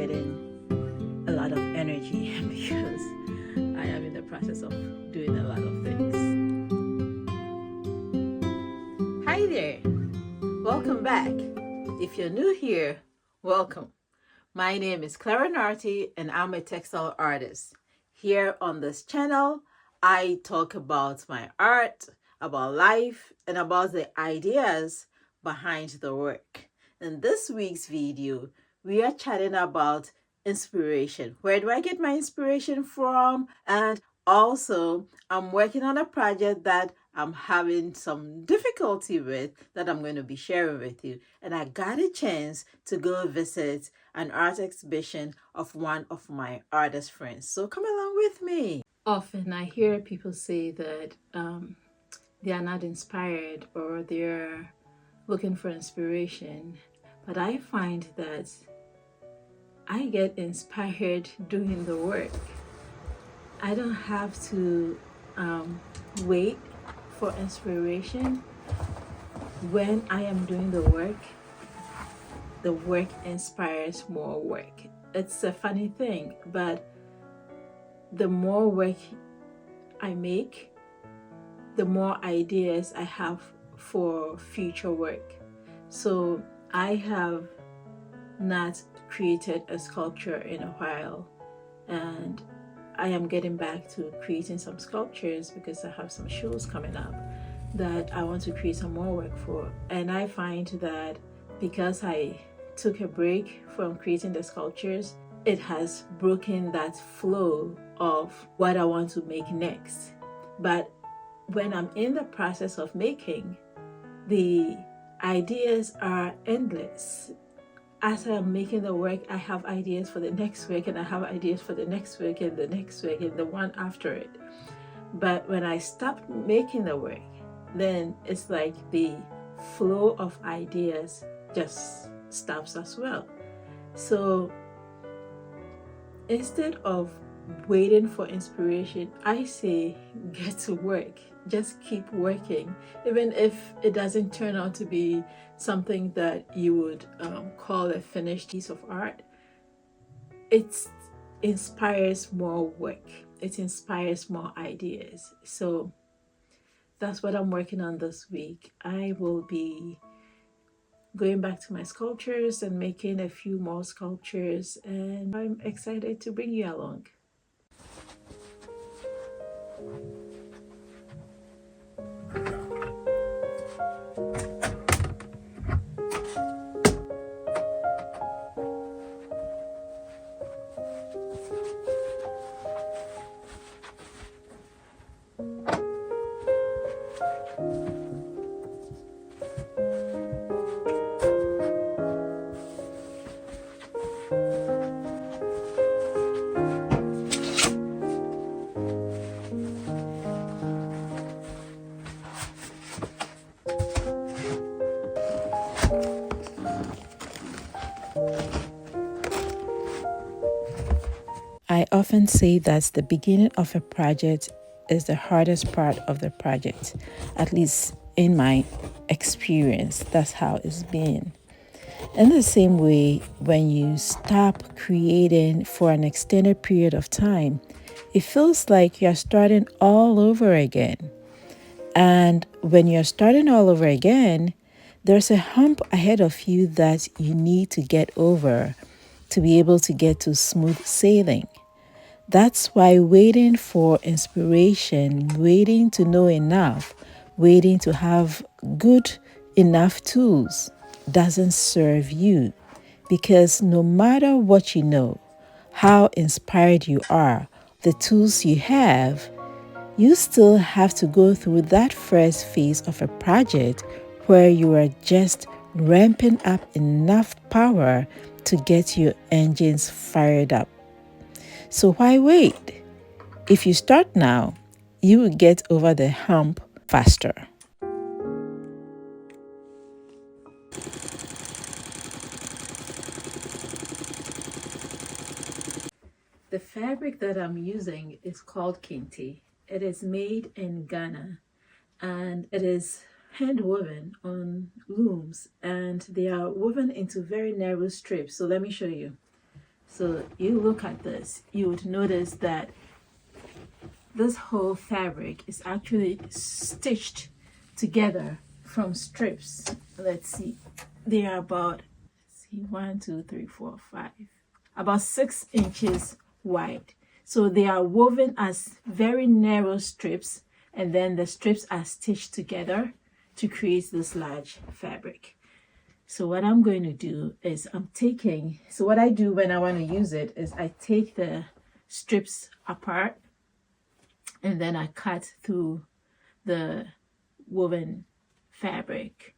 getting a lot of energy because I am in the process of doing a lot of things. Hi there, welcome back. If you're new here, welcome. My name is Clara Nartey and I'm a textile artist. Here on this channel, I talk about my art, about life, and about the ideas behind the work. In this week's video, we are chatting about inspiration. Where do I get my inspiration from? And also, I'm working on a project that I'm having some difficulty with that I'm going to be sharing with you. And I got a chance to go visit an art exhibition of one of my artist friends. So come along with me. Often I hear people say that they are not inspired or they're looking for inspiration. But I find that I get inspired doing the work. I don't have to wait for inspiration. When I am doing the work inspires more work. It's a funny thing, but the more work I make, the more ideas I have for future work. So I have not created a sculpture in a while, and I am getting back to creating some sculptures because I have some shows coming up that I want to create some more work for. And I find that because I took a break from creating the sculptures, it has broken that flow of what I want to make next. But when I'm in the process of making, the ideas are endless. As I'm making the work, I have ideas for the next week, and I have ideas for the next week and the next week and the one after it. But when I stop making the work, then it's like the flow of ideas just stops as well. So instead of waiting for inspiration, I say get to work. Just keep working, even if it doesn't turn out to be something that you would call a finished piece of art. It inspires more work. It inspires more ideas. So that's what I'm working on this week. I will be going back to my sculptures and making a few more sculptures, and I'm excited to bring you along. I often say that the beginning of a project is the hardest part of the project. At least in my experience, that's how it's been. In the same way, when you stop creating for an extended period of time, it feels like you're starting all over again. And when you're starting all over again, there's a hump ahead of you that you need to get over to be able to get to smooth sailing. That's why waiting for inspiration, waiting to know enough, waiting to have good enough tools doesn't serve you. Because no matter what you know, how inspired you are, the tools you have, you still have to go through that first phase of a project where you are just ramping up enough power to get your engines fired up. So why wait? If you start now, you will get over the hump faster. The fabric that I'm using is called kente. It is made in Ghana, and it is hand woven on looms, and they are woven into very narrow strips. So let me show you. So you look at this, you would notice that this whole fabric is actually stitched together from strips. Let's see, they are about, let's see, 1, 2, 3, 4, 5, about 6 inches wide. So they are woven as very narrow strips, and then the strips are stitched together to create this large fabric. So what I'm going to do is so what I do when I want to use it is I take the strips apart, and then I cut through the woven fabric.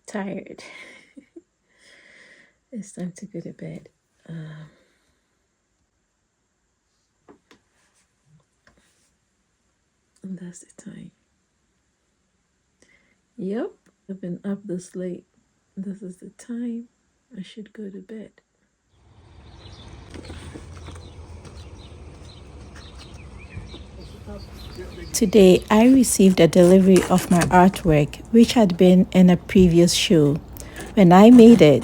Tired. It's time to go to bed. And that's the time. Yep, I've been up this late. This is the time I should go to bed. Today, I received a delivery of my artwork, which had been in a previous show. When I made it,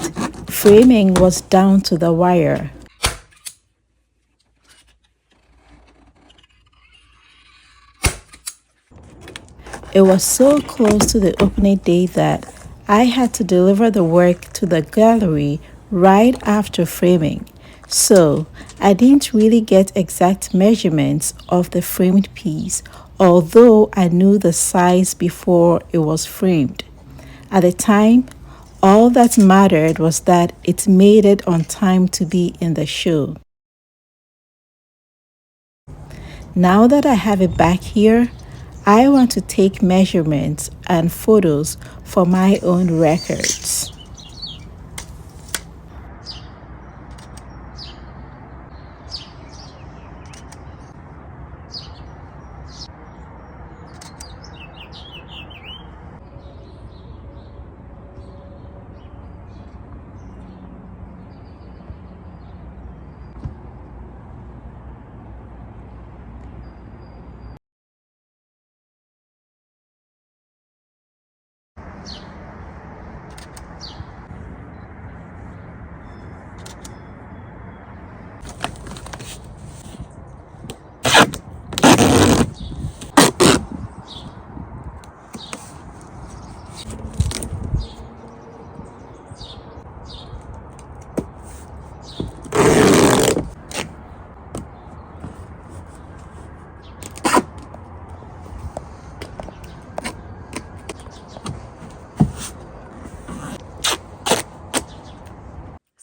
framing was down to the wire. It was so close to the opening day that I had to deliver the work to the gallery right after framing. So I didn't really get exact measurements of the framed piece, although I knew the size before it was framed. At the time, all that mattered was that it made it on time to be in the show. Now that I have it back here, I want to take measurements and photos for my own records.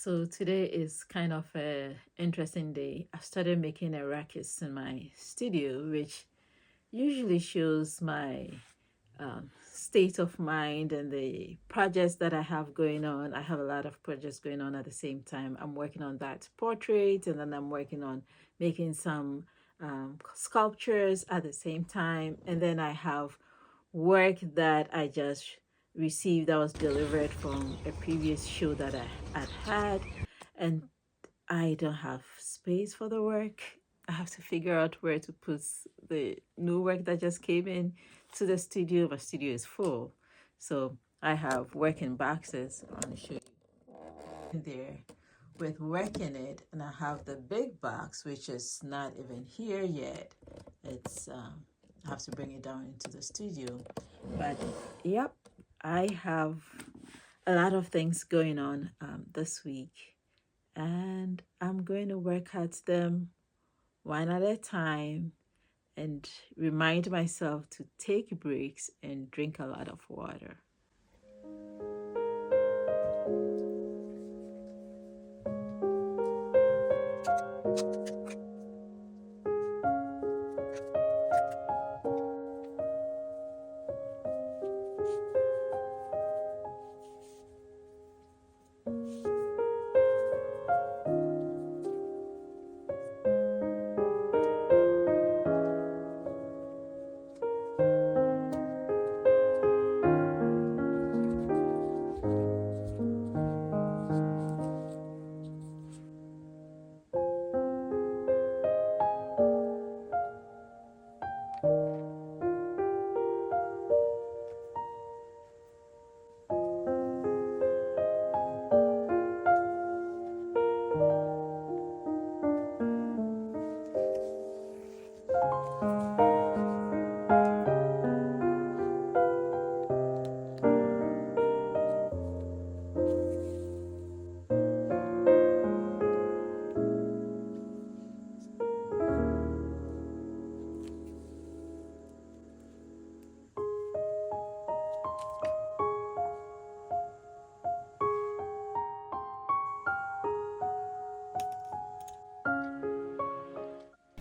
So today is kind of a interesting day. I started making a ruckus in my studio, which usually shows my state of mind and the projects that I have going on. I have a lot of projects going on at the same time. I'm working on that portrait, and then I'm working on making some sculptures at the same time. And then I have work that I just received that was delivered from a previous show that I had, and I don't have space for the work. I have to figure out where to put the new work that just came in to the studio. My studio is full, so I have work in boxes. I want to show you in there with work in it, and I have the big box, which is not even here yet. It's I have to bring it down into the studio. But yep, I have a lot of things going on this week, and I'm going to work at them one at a time and remind myself to take breaks and drink a lot of water.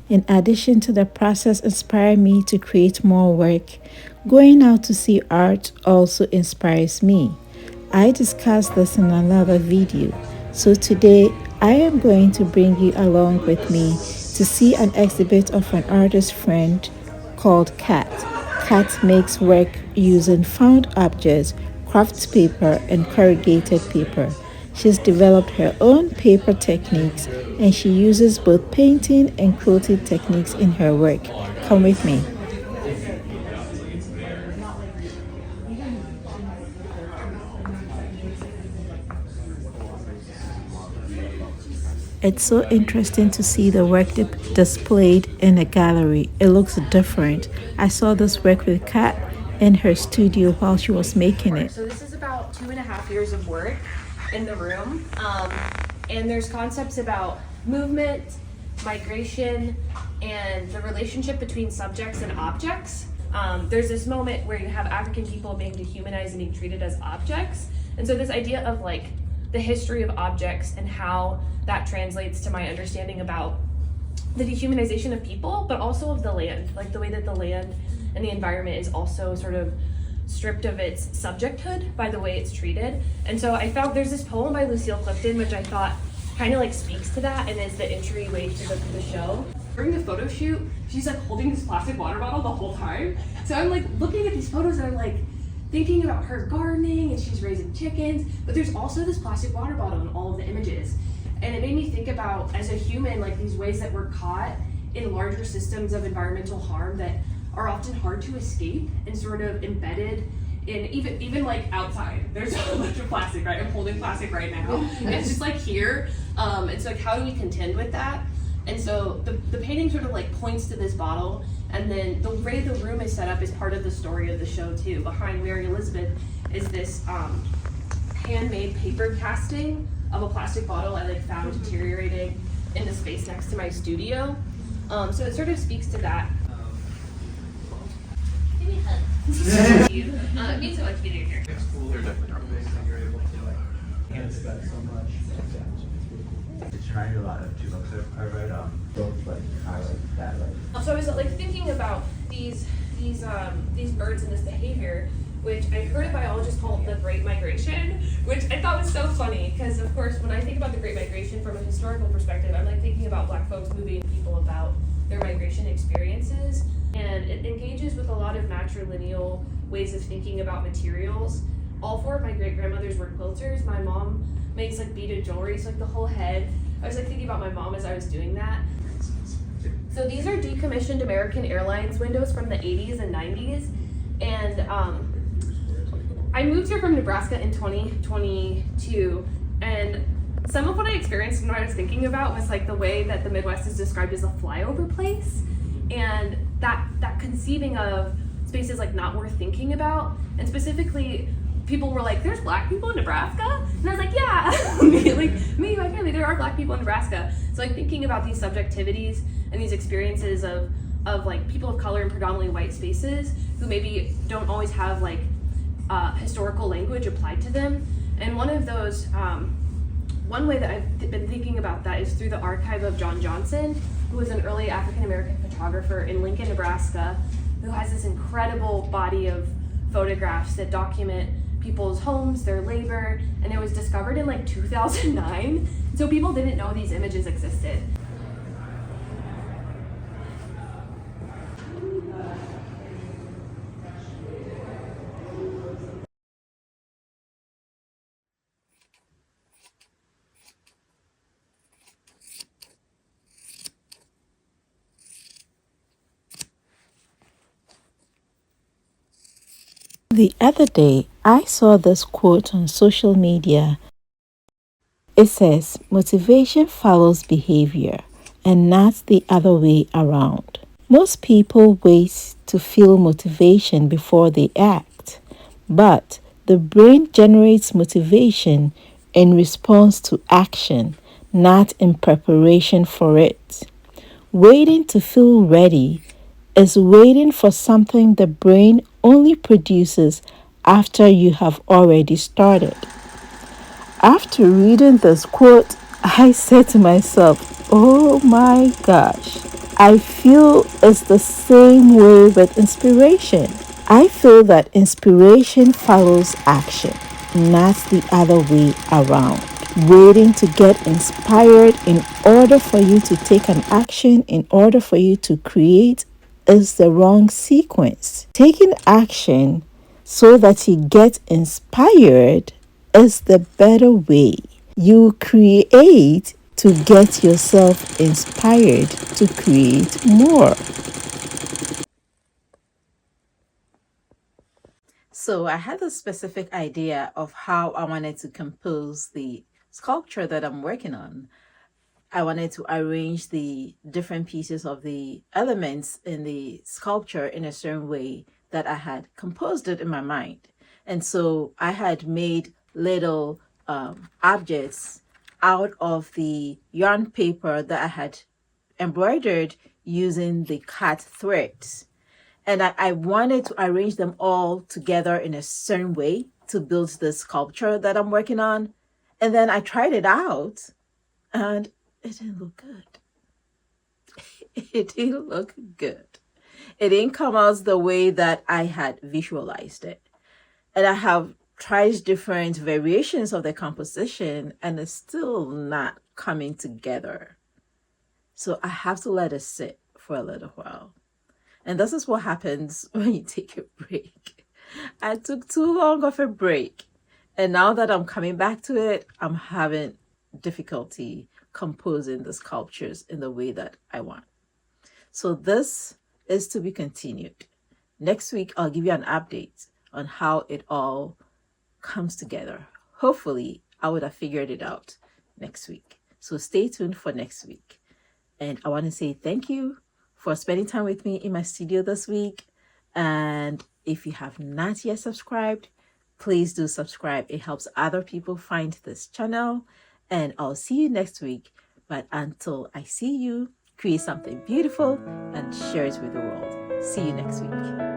In addition to the process inspired me to create more work, going out to see art also inspires me. I discussed this in another video, so today I am going to bring you along with me to see an exhibit of an artist friend called Kat. Kat makes work using found objects, craft paper, and corrugated paper. She's developed her own paper techniques, and she uses both painting and quilting techniques in her work. Come with me. It's so interesting to see the work displayed in a gallery. It looks different. I saw this work with Kat in her studio while she was making it. So this is about 2.5 years of work in the room, and there's concepts about movement, migration, and the relationship between subjects and objects. There's this moment where you have African people being dehumanized and being treated as objects, and so this idea of like the history of objects and how that translates to my understanding about the dehumanization of people, but also of the land, like the way that the land and the environment is also sort of stripped of its subjecthood by the way it's treated. And so I found there's this poem by Lucille Clifton, which I thought kind of like speaks to that and is the entryway to the show. During the photo shoot, she's like holding this plastic water bottle the whole time. So I'm like looking at these photos and I'm like thinking about her gardening and she's raising chickens, but there's also this plastic water bottle in all of the images. And it made me think about, as a human, like these ways that we're caught in larger systems of environmental harm that are often hard to escape and sort of embedded in even like outside. There's a bunch of plastic, right? I'm holding plastic right now. It's just like here. And so like, how do we contend with that? And so the painting sort of like points to this bottle, and then the way the room is set up is part of the story of the show too. Behind Mary Elizabeth is this handmade paper casting of a plastic bottle I like found deteriorating in the space next to my studio. So it sort of speaks to that. Give me a hug. It means so much being here. Can't expect so much. It's reminded me a lot of two books I read. Both like I like that. So I was like thinking about these birds and this behavior, which I heard a biologist call the Great Migration, which I thought was so funny because, of course, when I think about the Great Migration from a historical perspective, I'm like thinking about Black folks moving people about their migration experiences, and it engages with a lot of matrilineal ways of thinking about materials. All four of my great grandmothers were quilters. My mom makes like beaded jewelry, so like the whole head. I was like thinking about my mom as I was doing that. So these are decommissioned American Airlines windows from the 80s and 90s, and I moved here from Nebraska in 2022, and some of what I experienced and what I was thinking about was like the way that the Midwest is described as a flyover place, and that conceiving of spaces like not worth thinking about, and specifically people were like, there's Black people in Nebraska? And I was like, yeah, like me and my family, there are Black people in Nebraska. So like thinking about these subjectivities and these experiences of like people of color in predominantly white spaces who maybe don't always have like historical language applied to them. And one of those, one way that I've been thinking about that is through the archive of John Johnson, who was an early African-American photographer in Lincoln, Nebraska, who has this incredible body of photographs that document people's homes, their labor, and it was discovered in like 2009. So people didn't know these images existed. The other day, I saw this quote on social media. It says, motivation follows behavior and not the other way around. Most people wait to feel motivation before they act, but the brain generates motivation in response to action, not in preparation for it. Waiting to feel ready is waiting for something the brain only produces after you have already started. After reading this quote, I said to myself, oh my gosh, I feel it's the same way with inspiration. I feel that inspiration follows action, not the other way around. Waiting to get inspired in order for you to take an action, in order for you to create, is the wrong sequence. Taking action so that you get inspired is the better way. You create to get yourself inspired to create more. So I had a specific idea of how I wanted to compose the sculpture that I'm working on. I wanted to arrange the different pieces of the elements in the sculpture in a certain way that I had composed it in my mind. And so I had made little objects out of the yarn paper that I had embroidered using the cat threads. And I wanted to arrange them all together in a certain way to build the sculpture that I'm working on. And then I tried it out and it didn't look good. It didn't look good. It didn't come out the way that I had visualized it. And I have tried different variations of the composition and it's still not coming together. So I have to let it sit for a little while. And this is what happens when you take a break. I took too long of a break. And now that I'm coming back to it, I'm having difficulty composing the sculptures in the way that I want. So this is to be continued. Next week, I'll give you an update on how it all comes together. Hopefully, I would have figured it out next week. So stay tuned for next week. And I want to say thank you for spending time with me in my studio this week. And if you have not yet subscribed, please do subscribe. It helps other people find this channel. And I'll see you next week. But until I see you, create something beautiful and share it with the world. See you next week.